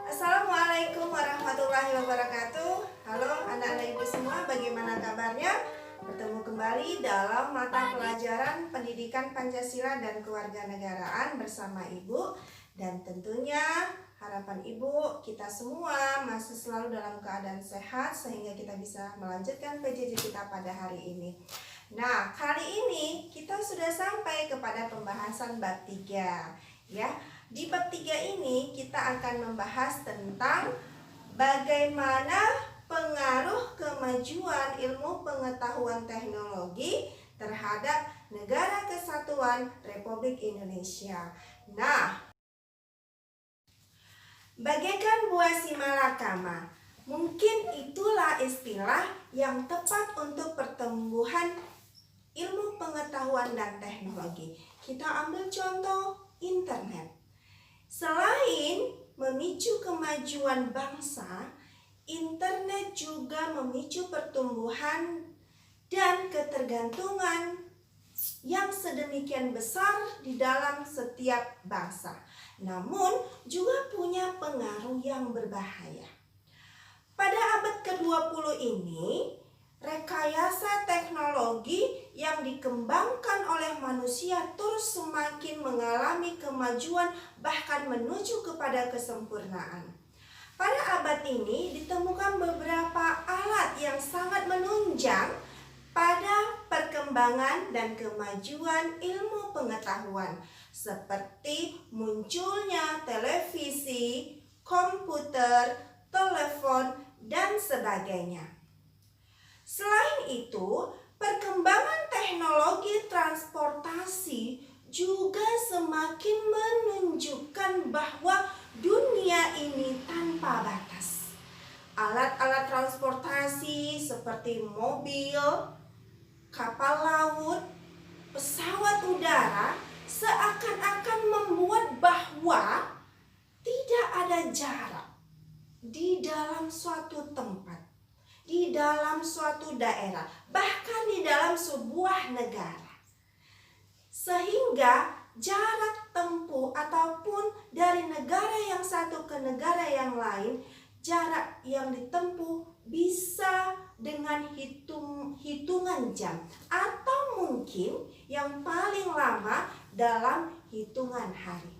Assalamualaikum warahmatullahi wabarakatuh. Halo anak-anak ibu semua, bagaimana kabarnya? Bertemu kembali dalam mata pelajaran Pendidikan Pancasila dan Kewarganegaraan bersama ibu. Dan tentunya harapan ibu kita semua masih selalu dalam keadaan sehat sehingga kita bisa melanjutkan PJJ kita pada hari ini. Nah, kali ini kita sudah sampai kepada pembahasan bab 3 ya. Di bab 3 ini kita akan membahas tentang bagaimana pengaruh kemajuan ilmu pengetahuan teknologi terhadap Negara Kesatuan Republik Indonesia. Nah, bagaikan buah si malakama, mungkin itulah istilah yang tepat untuk pertumbuhan ilmu pengetahuan dan teknologi. Kita ambil contoh internet. Selain memicu kemajuan bangsa, internet juga memicu pertumbuhan dan ketergantungan yang sedemikian besar di dalam setiap bangsa. Namun juga punya pengaruh yang berbahaya. Pada abad ke-20 ini, rekayasa teknologi yang dikembangkan oleh manusia terus semakin mengalami kemajuan bahkan menuju kepada kesempurnaan. Pada abad ini ditemukan beberapa alat yang sangat menunjang pada perkembangan dan kemajuan ilmu pengetahuan, seperti munculnya televisi, komputer, telepon, dan sebagainya. Selain itu, perkembangan teknologi transportasi juga semakin menunjukkan bahwa dunia ini tanpa batas. Alat-alat transportasi seperti mobil, kapal laut, pesawat udara seakan-akan membuat bahwa tidak ada jarak di dalam suatu tempat, di dalam suatu daerah, bahkan di dalam sebuah negara. Sehingga jarak tempuh ataupun dari negara yang satu ke negara yang lain, jarak yang ditempuh bisa dengan hitungan jam atau mungkin yang paling lama dalam hitungan hari.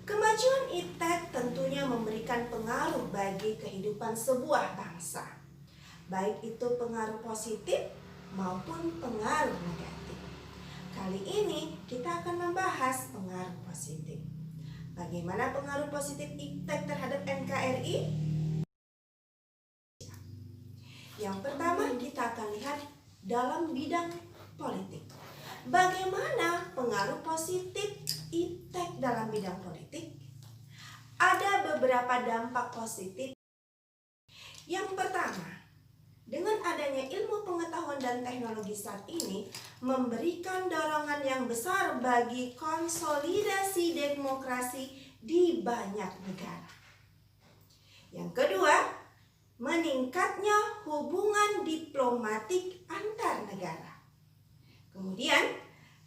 Kemajuan iptek tentunya memberikan pengaruh bagi kehidupan sebuah bangsa, baik itu pengaruh positif maupun pengaruh negatif. Kali ini kita akan membahas pengaruh positif. Bagaimana pengaruh positif iptek terhadap NKRI? Yang pertama kita akan lihat dalam bidang politik. Bagaimana pengaruh positif iptek dalam bidang politik? Ada beberapa dampak positif. Yang pertama, dengan adanya ilmu pengetahuan dan teknologi saat ini memberikan dorongan yang besar bagi konsolidasi demokrasi di banyak negara. Yang kedua, meningkatnya hubungan diplomatik antar negara. Kemudian,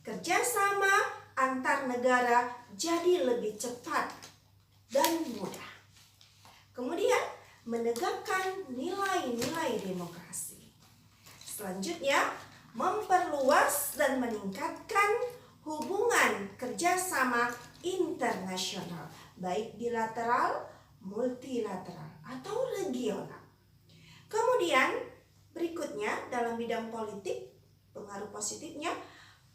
kerjasama antar negara jadi lebih cepat dan mudah. Kemudian, menegakkan nilai-nilai demokrasi. Selanjutnya, memperluas dan meningkatkan hubungan kerjasama internasional, baik bilateral, multilateral, atau regional. Kemudian, berikutnya dalam bidang politik, pengaruh positifnya,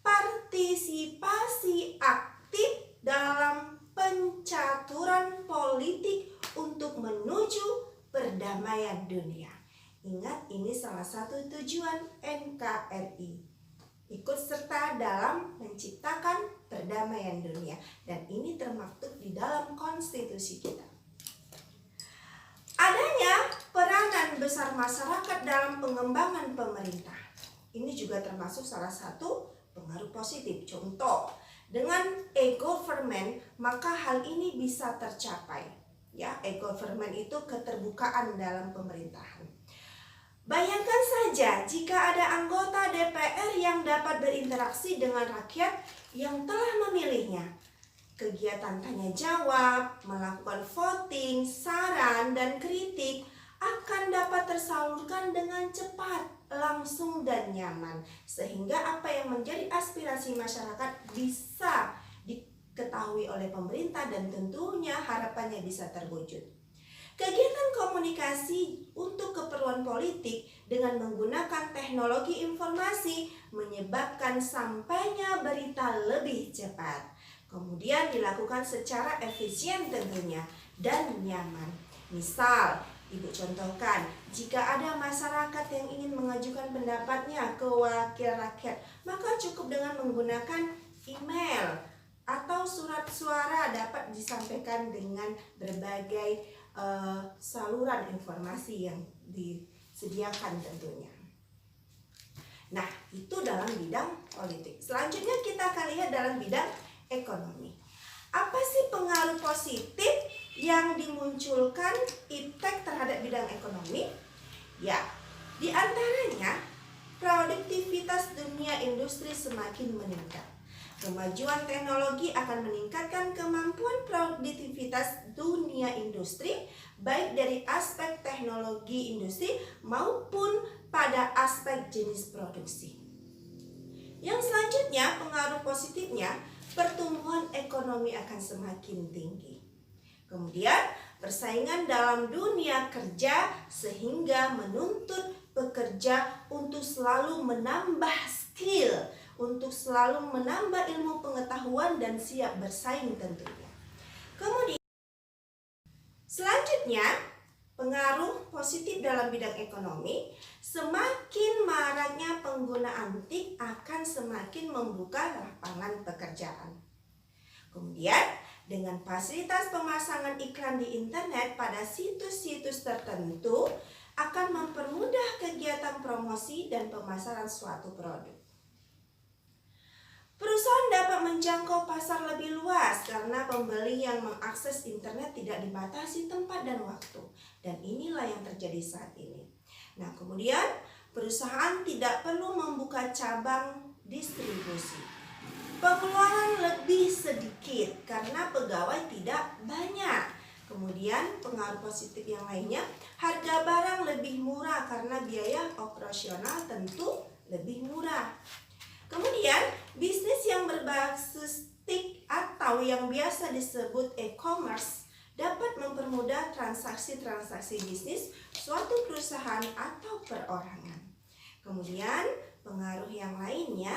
partisipasi aktif dalam pencaturan politik untuk menuju perdamaian dunia. Ingat, ini salah satu tujuan NKRI. Ikut serta dalam menciptakan perdamaian dunia. Dan ini termaktub di dalam konstitusi kita. Adanya peranan besar masyarakat dalam pengembangan pemerintah. Ini juga termasuk salah satu pengaruh positif. Contoh, dengan e-government maka hal ini bisa tercapai. Ya, e-government itu keterbukaan dalam pemerintahan. Bayangkan saja jika ada anggota DPR yang dapat berinteraksi dengan rakyat yang telah memilihnya. Kegiatan tanya jawab, melakukan voting, saran, dan kritik akan dapat tersalurkan dengan cepat, langsung, dan nyaman, sehingga apa yang menjadi aspirasi masyarakat bisa diketahui oleh pemerintah dan tentunya harapannya bisa terwujud. Kegiatan komunikasi untuk keperluan politik dengan menggunakan teknologi informasi menyebabkan sampainya berita lebih cepat. Kemudian dilakukan secara efisien tentunya dan nyaman. Misal, Ibu contohkan, jika ada masyarakat yang ingin mengajukan pendapatnya ke wakil rakyat, maka cukup dengan menggunakan email atau surat suara dapat disampaikan dengan berbagai saluran informasi yang disediakan tentunya. Nah, itu dalam bidang politik. Selanjutnya kita akan lihat dalam bidang ekonomi. Apa sih pengaruh positif yang dimunculkan iptek terhadap bidang ekonomi? Ya, di antaranya produktivitas dunia industri semakin meningkat. Kemajuan teknologi akan meningkatkan kemampuan produktivitas dunia industri, baik dari aspek teknologi industri maupun pada aspek jenis produksi. Yang selanjutnya, pengaruh positifnya, pertumbuhan ekonomi akan semakin tinggi. Kemudian, persaingan dalam dunia kerja sehingga menuntut pekerja untuk selalu menambah skill, untuk selalu menambah ilmu pengetahuan dan siap bersaing tentunya. Kemudian, selanjutnya, pengaruh positif dalam bidang ekonomi, semakin maraknya penggunaan TIK akan semakin membuka lapangan pekerjaan. Kemudian, dengan fasilitas pemasangan iklan di internet pada situs-situs tertentu akan mempermudah kegiatan promosi dan pemasaran suatu produk. Perusahaan dapat menjangkau pasar lebih luas karena pembeli yang mengakses internet tidak dibatasi tempat dan waktu. Dan inilah yang terjadi saat ini. Nah, kemudian perusahaan tidak perlu membuka cabang distribusi. Pengeluaran lebih sedikit karena pegawai tidak banyak. Kemudian pengaruh positif yang lainnya, harga barang lebih murah karena biaya operasional tentu lebih murah. Kemudian, bisnis yang berbasis TIK atau yang biasa disebut e-commerce dapat mempermudah transaksi-transaksi bisnis suatu perusahaan atau perorangan. Kemudian, pengaruh yang lainnya,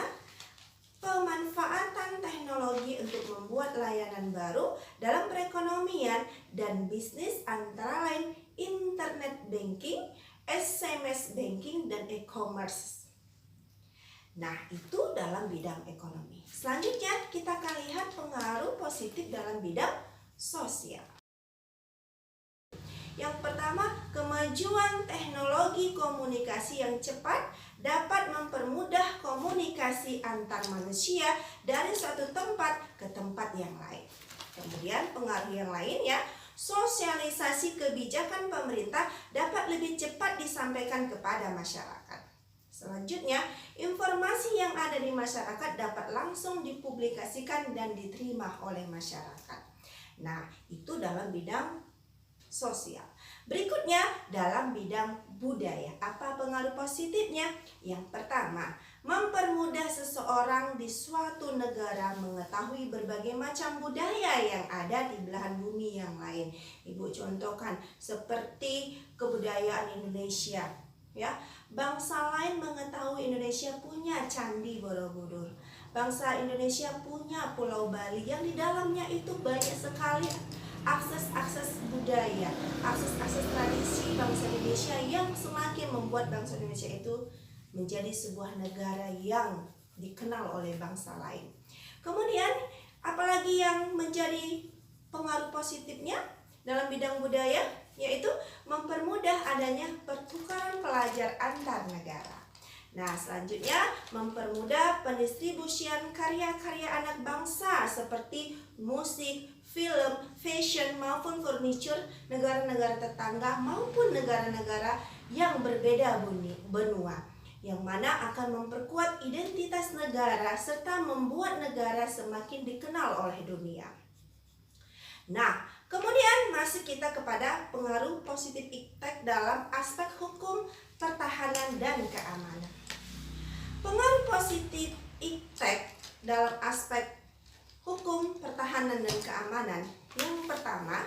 pemanfaatan teknologi untuk membuat layanan baru dalam perekonomian dan bisnis antara lain internet banking, SMS banking, dan e-commerce. Nah, itu dalam bidang ekonomi. Selanjutnya, kita akan lihat pengaruh positif dalam bidang sosial. Yang pertama, kemajuan teknologi komunikasi yang cepat dapat mempermudah komunikasi antar manusia dari suatu tempat ke tempat yang lain. Kemudian, pengaruh yang lain ya, sosialisasi kebijakan pemerintah dapat lebih cepat disampaikan kepada masyarakat. Selanjutnya, informasi yang ada di masyarakat dapat langsung dipublikasikan dan diterima oleh masyarakat. Nah, itu dalam bidang sosial. Berikutnya, dalam bidang budaya. Apa pengaruh positifnya? Yang pertama, mempermudah seseorang di suatu negara mengetahui berbagai macam budaya yang ada di belahan bumi yang lain. Ibu contohkan seperti kebudayaan Indonesia. Ya, bangsa lain mengetahui Indonesia punya Candi Borobudur. Bangsa Indonesia punya Pulau Bali yang di dalamnya itu banyak sekali akses-akses budaya, akses-akses tradisi bangsa Indonesia yang semakin membuat bangsa Indonesia itu menjadi sebuah negara yang dikenal oleh bangsa lain. Kemudian, apalagi yang menjadi pengaruh positifnya dalam bidang budaya, yaitu mempermudah adanya pertukaran pelajar antar negara. Nah, selanjutnya mempermudah pendistribusian karya-karya anak bangsa seperti musik, film, fashion maupun furniture negara-negara tetangga maupun negara-negara yang berbeda benua, yang mana akan memperkuat identitas negara serta membuat negara semakin dikenal oleh dunia. Nah, kemudian masuk kita kepada pengaruh positif iptek dalam aspek hukum, pertahanan, dan keamanan. Pengaruh positif iptek dalam aspek hukum, pertahanan, dan keamanan. Yang pertama,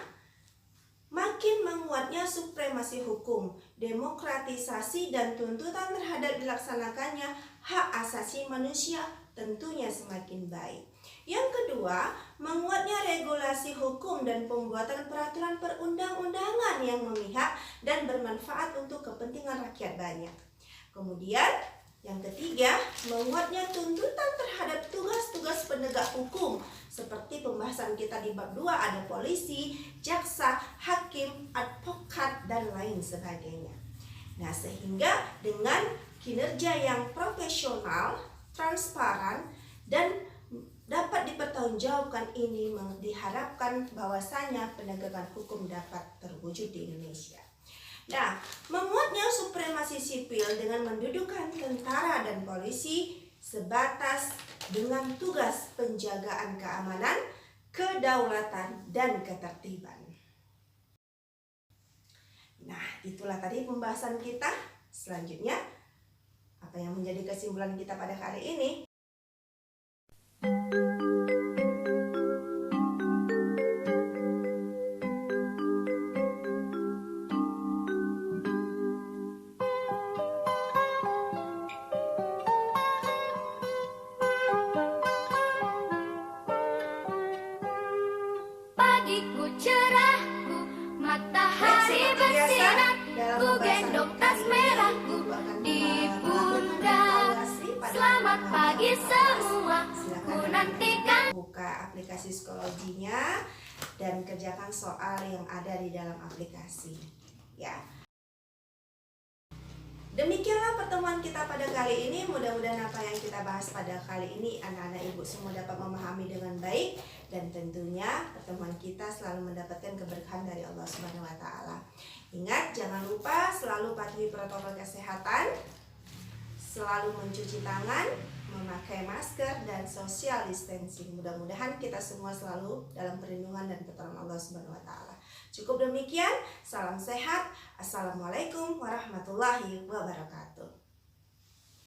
makin menguatnya supremasi hukum, demokratisasi dan tuntutan terhadap dilaksanakannya hak asasi manusia tentunya semakin baik. Yang kedua, menguatnya regulasi hukum dan pembuatan peraturan perundang-undangan yang memihak dan bermanfaat untuk kepentingan rakyat banyak. Kemudian, yang ketiga, menguatnya tuntutan terhadap tugas-tugas penegak hukum seperti pembahasan kita di bab 2 ada polisi, jaksa, hakim, advokat, dan lain sebagainya. Nah, sehingga dengan kinerja yang profesional, transparan, dan dapat dipertanggungjawabkan ini diharapkan bahwasanya penegakan hukum dapat terwujud di Indonesia. Nah, menguatnya supremasi sipil dengan mendudukan tentara dan polisi sebatas dengan tugas penjagaan keamanan, kedaulatan, dan ketertiban. Nah, itulah tadi pembahasan kita. Selanjutnya, apa yang menjadi kesimpulan kita pada kali ini? Pagiku cerahku, matahari bersinar, ku gendong tas merahku di pundak. Selamat pagi semua, ku nantikan. Buka aplikasi psikologinya dan kerjakan soal yang ada di dalam aplikasi. Ya. Demikianlah pertemuan kita pada kali ini. Mudah-mudahan apa yang kita bahas pada kali ini anak-anak ibu semua dapat memahami dengan baik, dan tentunya pertemuan kita selalu mendapatkan keberkahan dari Allah Subhanahu wa taala. Ingat, jangan lupa selalu patuhi protokol kesehatan, selalu mencuci tangan, memakai masker, dan social distancing. Mudah-mudahan kita semua selalu dalam perlindungan dan pertolongan Allah Subhanahu wa taala. Cukup demikian, salam sehat. Assalamualaikum warahmatullahi wabarakatuh.